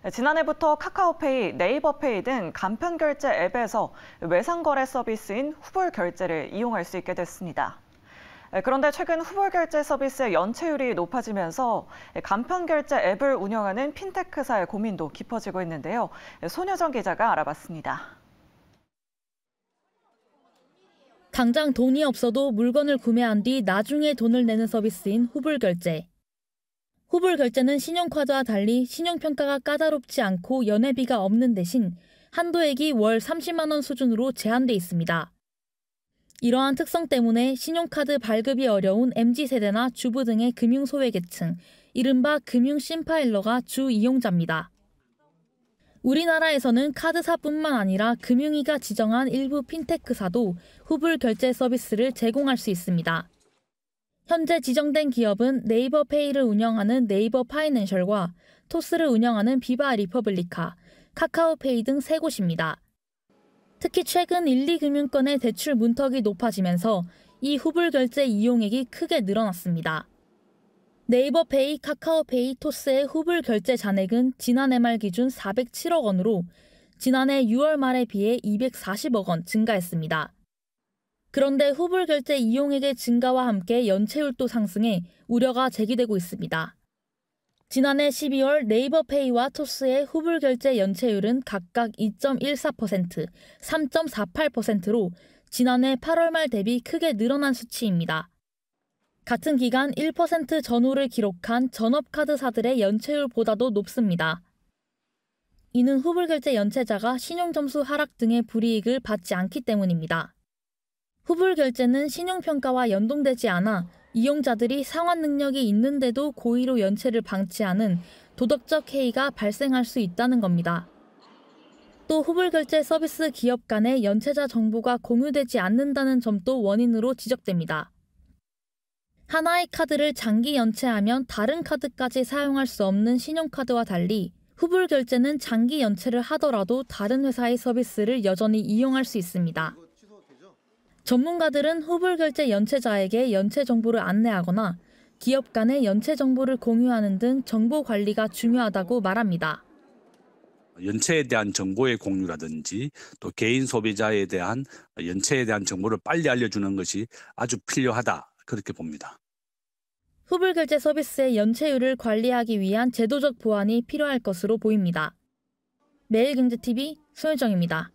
지난해부터 카카오페이, 네이버페이 등 간편결제 앱에서 외상거래 서비스인 후불결제를 이용할 수 있게 됐습니다. 그런데 최근 후불결제 서비스의 연체율이 높아지면서 간편결제 앱을 운영하는 핀테크사의 고민도 깊어지고 있는데요. 손여정 기자가 알아봤습니다. 당장 돈이 없어도 물건을 구매한 뒤 나중에 돈을 내는 서비스인 후불결제. 후불결제는 신용카드와 달리 신용평가가 까다롭지 않고 연회비가 없는 대신 한도액이 월 30만 원 수준으로 제한돼 있습니다. 이러한 특성 때문에 신용카드 발급이 어려운 MZ세대나 주부 등의 금융소외계층, 이른바 금융심파일러가 주 이용자입니다. 우리나라에서는 카드사뿐만 아니라 금융위가 지정한 일부 핀테크사도 후불결제 서비스를 제공할 수 있습니다. 현재 지정된 기업은 네이버페이를 운영하는 네이버 파이낸셜과 토스를 운영하는 비바 리퍼블리카, 카카오페이 등 3곳입니다. 특히 최근 1, 2금융권의 대출 문턱이 높아지면서 이 후불결제 이용액이 크게 늘어났습니다. 네이버페이, 카카오페이, 토스의 후불결제 잔액은 지난해 말 기준 407억 원으로 지난해 6월 말에 비해 240억 원 증가했습니다. 그런데 후불결제 이용액의 증가와 함께 연체율도 상승해 우려가 제기되고 있습니다. 지난해 12월 네이버페이와 토스의 후불결제 연체율은 각각 2.14%, 3.48%로 지난해 8월 말 대비 크게 늘어난 수치입니다. 같은 기간 1% 전후를 기록한 전업카드사들의 연체율보다도 높습니다. 이는 후불결제 연체자가 신용점수 하락 등의 불이익을 받지 않기 때문입니다. 후불결제는 신용평가와 연동되지 않아 이용자들이 상환 능력이 있는데도 고의로 연체를 방치하는 도덕적 해이가 발생할 수 있다는 겁니다. 또 후불결제 서비스 기업 간의 연체자 정보가 공유되지 않는다는 점도 원인으로 지적됩니다. 하나의 카드를 장기 연체하면 다른 카드까지 사용할 수 없는 신용카드와 달리 후불결제는 장기 연체를 하더라도 다른 회사의 서비스를 여전히 이용할 수 있습니다. 전문가들은 후불결제 연체자에게 연체 정보를 안내하거나 기업 간의 연체 정보를 공유하는 등 정보 관리가 중요하다고 말합니다. 연체에 대한 정보의 공유라든지 또 개인 소비자에 대한 연체에 대한 정보를 빨리 알려주는 것이 아주 필요하다, 그렇게 봅니다. 후불결제 서비스의 연체율을 관리하기 위한 제도적 보완이 필요할 것으로 보입니다. 매일경제TV 손효정입니다.